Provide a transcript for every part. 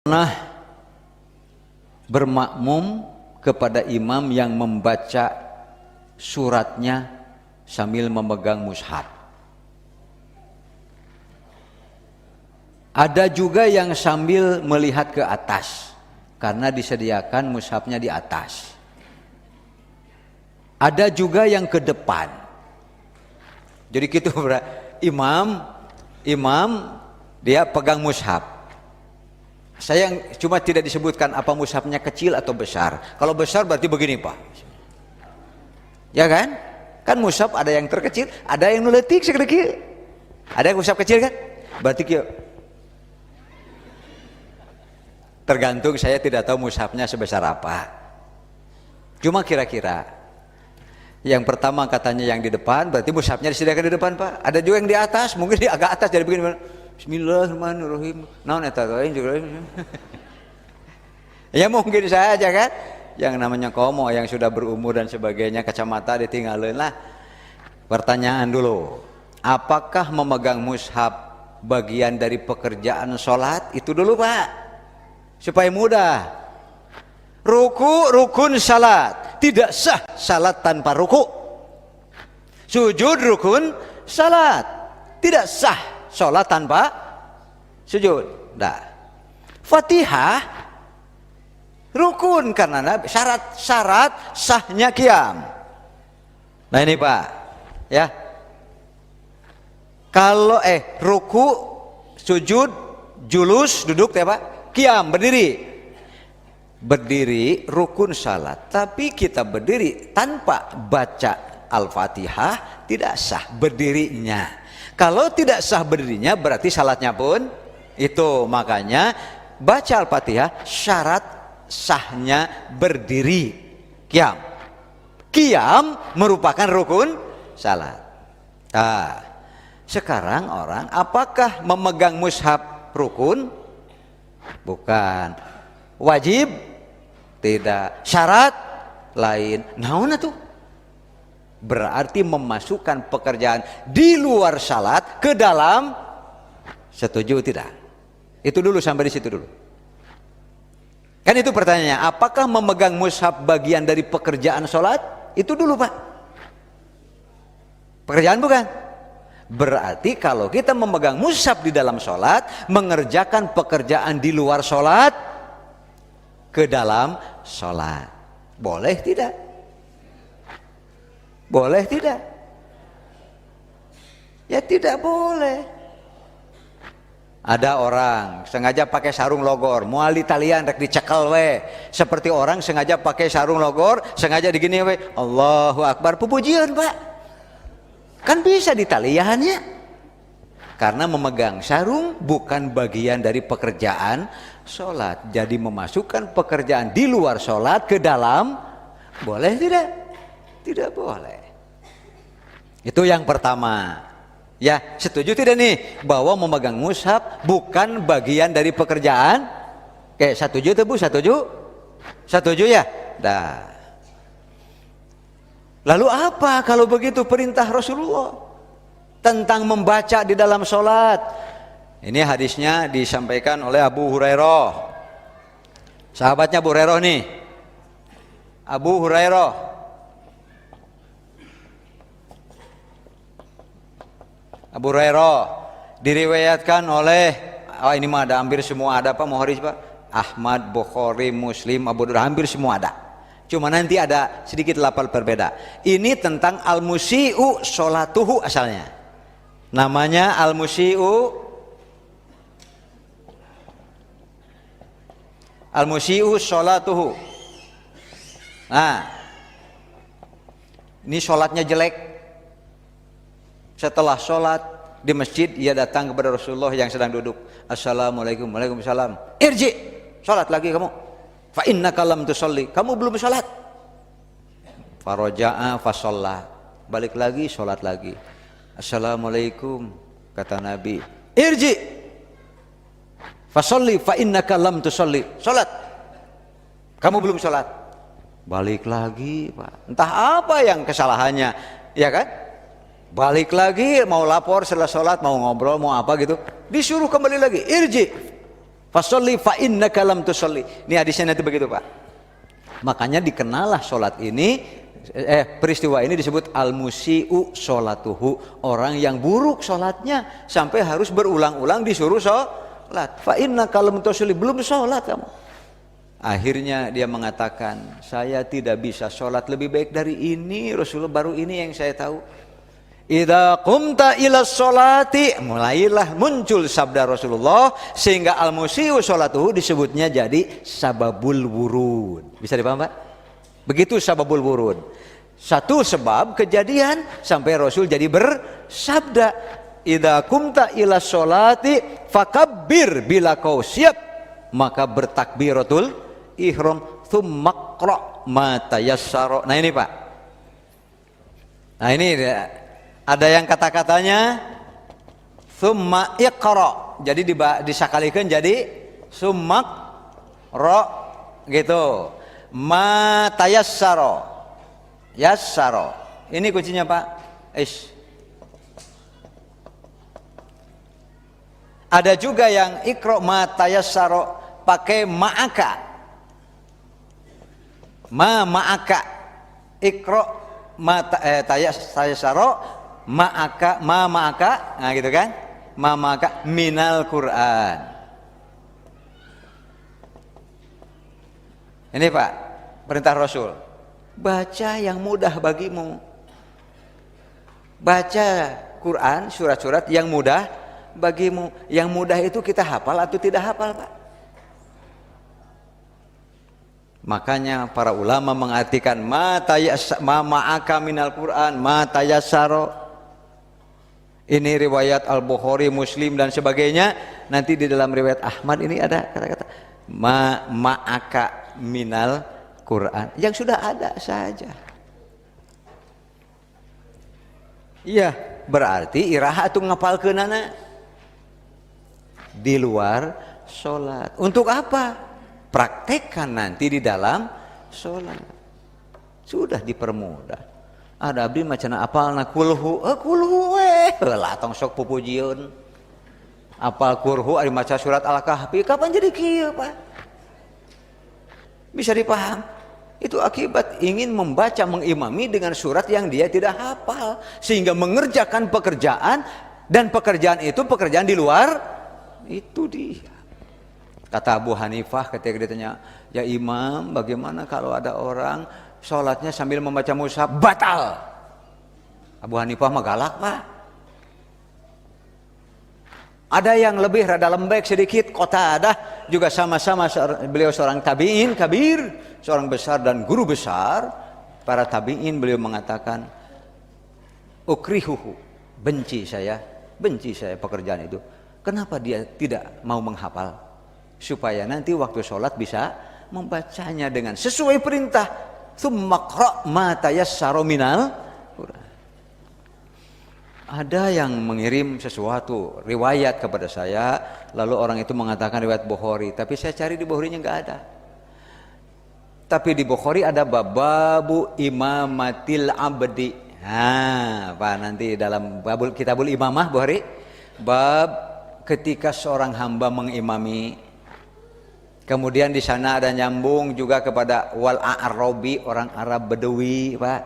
Pernah bermakmum kepada imam yang membaca suratnya sambil memegang mushaf. Ada juga yang sambil melihat ke atas karena disediakan mushafnya di atas. Ada juga yang ke depan. Jadi gitu, imam dia pegang mushaf. Saya cuma tidak disebutkan apa mushafnya kecil atau besar. Kalau besar berarti begini, Pak. Ya kan? Kan mushaf ada yang terkecil, ada yang nuletik sedikit. Ada yang mushaf kecil kan? Berarti tergantung, saya tidak tahu mushafnya sebesar apa. Cuma kira-kira yang pertama katanya yang di depan, berarti mushafnya disediakan di depan, Pak. Ada juga yang di atas, mungkin di agak atas, jadi begini. Bismillahirrahmanirrahim. Naon eta teh juga. Ya mungkin saja kan. Yang namanya komo yang sudah berumur dan sebagainya, kacamata ditinggalin lah. Pertanyaan dulu, apakah memegang mushaf bagian dari pekerjaan sholat? Itu dulu, Pak, supaya mudah. Ruku rukun salat, tidak sah salat tanpa ruku. Sujud rukun salat, tidak sah sholat tanpa sujud. Nah, Fatihah rukun karena syarat sahnya qiyam. Nah ini, Pak, ya. Kalau ruku, sujud, julus, duduk ya, Pak. Qiyam, berdiri rukun salat. Tapi kita berdiri tanpa baca Al-Fatihah tidak sah berdirinya. Kalau tidak sah berdirinya berarti salatnya pun itu. Makanya baca Al-Fatihah syarat sahnya berdiri. Qiyam merupakan rukun salat. Nah, sekarang orang apakah memegang mushaf rukun? Bukan. Wajib? Tidak. Syarat? Lain. Naon atuh? Berarti memasukkan pekerjaan di luar salat ke dalam. Setuju tidak? Itu dulu, sampai di situ dulu. Kan itu pertanyaannya, apakah memegang mushaf bagian dari pekerjaan salat? Itu dulu, Pak. Pekerjaan bukan? Berarti kalau kita memegang mushaf di dalam salat, mengerjakan pekerjaan di luar salat ke dalam salat. Boleh tidak? Boleh tidak? Ya tidak boleh. Ada orang sengaja pakai sarung logor, moal di talian rek dicekel we. Seperti orang sengaja pakai sarung logor, sengaja digini we. Allahu Akbar, pupujian, Pak. Kan bisa di taliannya. Karena memegang sarung bukan bagian dari pekerjaan sholat. Jadi memasukkan pekerjaan di luar sholat ke dalam, boleh tidak? Tidak boleh. Itu yang pertama. Ya, setuju tidak nih bahwa memegang mushaf bukan bagian dari pekerjaan? Oke, setuju tuh, Bu? Setuju? Setuju ya? Dah. Lalu apa kalau begitu perintah Rasulullah tentang membaca di dalam sholat? Ini hadisnya disampaikan oleh Abu Hurairah. Sahabatnya Abu Hurairah nih. Abu Hurairah diriwayatkan oleh ini mah ada, hampir semua ada, Pak Muharis, Pak. Ahmad, Bukhari, Muslim, Abu Dawud, hampir semua ada. Cuma nanti ada sedikit lafal berbeda. Ini tentang al-musi'u sholatuhu asalnya. Namanya al-musi'u sholatuhu. Nah, ini sholatnya jelek. Setelah sholat di masjid, ia datang kepada Rasulullah yang sedang duduk. Assalamualaikum, waalaikumsalam. Irji, sholat lagi kamu. Fa innaka lam tusalli, kamu belum sholat. Faraja'a fasalla, balik lagi, sholat lagi. Assalamualaikum, kata Nabi. Irji, fasalli fa innaka lam tusalli, sholat. Kamu belum sholat. Balik lagi, Pak. Entah apa yang kesalahannya, ya kan? Balik lagi, mau lapor setelah sholat, mau ngobrol, mau apa gitu, disuruh kembali lagi. Irji Fasholli fa innaka lam tusolli. Ini hadisnya nanti begitu Pak. Makanya dikenalah sholat ini, peristiwa ini disebut al-musi'u sholatuhu, orang yang buruk sholatnya sampai harus berulang-ulang disuruh sholat. Fa innaka lam tusolli, belum sholat kamu. Akhirnya dia mengatakan, saya tidak bisa sholat lebih baik dari ini, Rasulullah, baru ini yang saya tahu. Idza qumta ila sholati, mulailah muncul sabda Rasulullah, sehingga al-musi'u sholatuhu disebutnya jadi sababul wurud. Bisa dipaham Pak? Begitu sababul wurud. Satu sebab kejadian sampai Rasul jadi bersabda, idza qumta ila sholati fakabbir, bila kau siap maka bertakbiratul ihram, tsumma qra ma tayassara. Nah ini Pak. Nah ini ada yang kata-katanya summa iqra, jadi disakalikan jadi summa ro gitu, ma tayassara, yassara. Ini kuncinya Pak. Ada juga yang iqra ma tayassara pakai ma'aka, ma'aka, iqra ma tayassara ma'aka, ma'aka, nah gitu kan, ma'aka minal Quran. Ini Pak, perintah Rasul, baca yang mudah bagimu, baca Quran, surat-surat yang mudah bagimu. Yang mudah itu kita hafal atau tidak hafal Pak? Makanya para ulama mengartikan ma'aka minal Quran, ma tayassara. Ini riwayat Al-Bukhari, Muslim dan sebagainya. Nanti di dalam riwayat Ahmad ini ada kata-kata ma'aka minal Quran, yang sudah ada saja. Iya, berarti iraha itu ngapalkeun anak di luar sholat. Untuk apa? Praktekkan nanti di dalam sholat. Sudah dipermudah. Ada abdi macana apalna kulhu, kulhu lah tong sok pupujieun. Apal kurhu ari maca surat Al-Kahfi, kapan jadi kieu Pak? Bisa dipaham? Itu akibat ingin membaca, mengimami dengan surat yang dia tidak hafal, sehingga mengerjakan pekerjaan, dan pekerjaan itu pekerjaan di luar itu dia. Kata Abu Hanifah ketika ditanya, ya Imam, bagaimana kalau ada orang sholatnya sambil membaca mushaf, batal? Abu Hanifah mah galak Pak. Ada yang lebih rada lembek sedikit, Qatadah juga sama-sama, beliau seorang tabi'in kabir, seorang besar dan guru besar para tabi'in. Beliau mengatakan, ukrihuhu, benci saya pekerjaan itu. Kenapa dia tidak mau menghafal? Supaya nanti waktu sholat bisa membacanya dengan sesuai perintah. Tsumma qra' ma tayassara minal Quran. Ada yang mengirim sesuatu riwayat kepada saya, lalu orang itu mengatakan riwayat Bukhari, tapi saya cari di Bukharinya nggak ada. Tapi di Bukhari ada babu imamatil abdi. Nah, Pak, nanti dalam babul kitabul imamah Bukhari, bab ketika seorang hamba mengimami. Kemudian di sana ada nyambung juga kepada wal a'rabi, orang Arab Bedawi, Pak,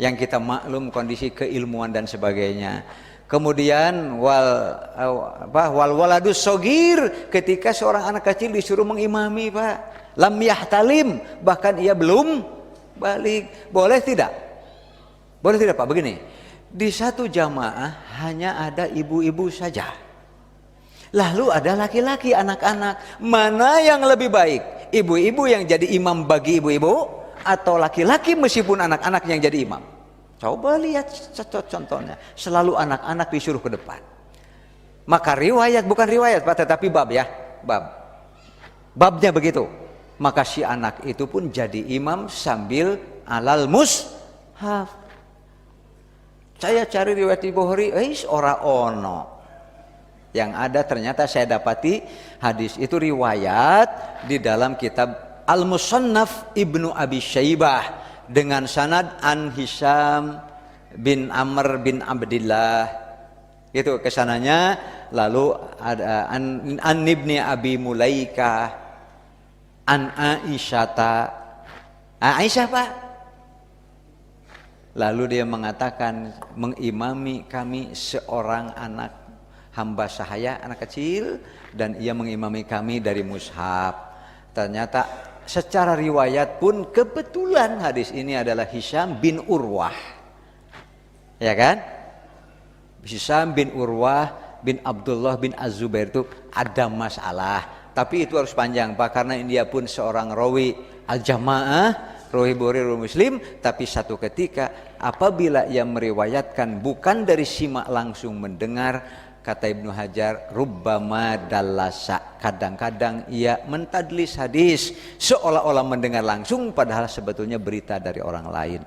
yang kita maklum kondisi keilmuan dan sebagainya. Kemudian wal waladus sogir, ketika seorang anak kecil disuruh mengimami, Pak, lam yahtalim, bahkan ia belum balik. Boleh tidak? Boleh tidak Pak? Begini, di satu jamaah hanya ada ibu-ibu saja. Lalu ada laki-laki, anak-anak. Mana yang lebih baik? Ibu-ibu yang jadi imam bagi ibu-ibu, atau laki-laki meskipun anak-anak yang jadi imam? Coba lihat contohnya. Selalu anak-anak disuruh ke depan. Maka riwayat, bukan riwayat Pak, tetapi bab ya. Babnya begitu. Maka si anak itu pun jadi imam sambil alal mushaf. Saya cari riwayat di Bukhari, ora ono. Yang ada ternyata saya dapati hadis itu riwayat di dalam kitab Al-Musannaf Ibnu Abi Syaibah dengan sanad an Hisham bin Amr bin Abdillah. Itu kesananya, lalu ada an ibni Abi Mulaika an Aisyah Pak. Lalu dia mengatakan mengimami kami seorang anak hamba sahaya, anak kecil, dan ia mengimami kami dari mushaf. Ternyata secara riwayat pun kebetulan hadis ini adalah Hisham bin Urwah. Ya kan? Hisham bin Urwah bin Abdullah bin Az-Zubair itu ada masalah. Tapi itu harus panjang Pak, karena dia pun seorang rawi al-jamaah, rawi Bukhari, rawi Muslim. Tapi satu ketika apabila ia meriwayatkan bukan dari simak langsung mendengar, kata Ibnu Hajar, rubbama dallasa, kadang-kadang ia mentadlis hadis seolah-olah mendengar langsung padahal sebetulnya berita dari orang lain.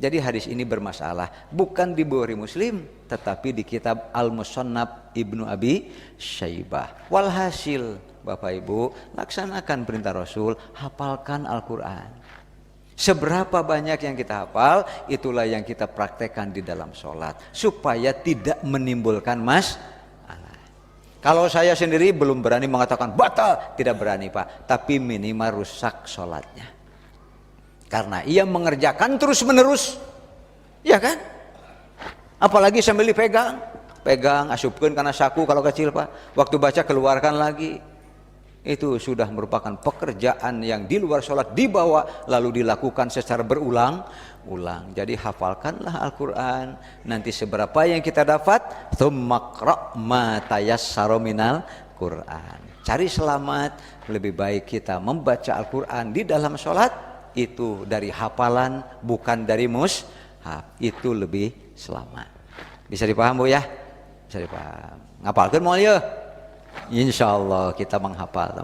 Jadi hadis ini bermasalah, bukan di Bukhari Muslim tetapi di kitab Al-Musannaf Ibnu Abi Syaibah. Walhasil Bapak Ibu, laksanakan perintah Rasul, hafalkan Al-Quran. Seberapa banyak yang kita hafal, itulah yang kita praktekkan di dalam sholat supaya tidak menimbulkan Kalau saya sendiri belum berani mengatakan batal, tidak berani Pak, tapi minimal rusak sholatnya. Karena ia mengerjakan terus menerus, ya kan? Apalagi sambil dipegang, asupkan karena saku kalau kecil Pak. Waktu baca keluarkan lagi. Itu sudah merupakan pekerjaan yang di luar sholat, dibawa lalu dilakukan secara berulang-ulang. Jadi hafalkanlah Al-Quran. Nanti seberapa yang kita dapat, tsumma qra' ma tayassara minal Quran. Cari selamat, lebih baik kita membaca Al-Quran di dalam sholat, itu dari hafalan bukan dari mushaf, itu lebih selamat. Bisa dipaham Bu ya? Bisa dipaham. Ngapalkeun moal ya? Insya Allah kita menghafal.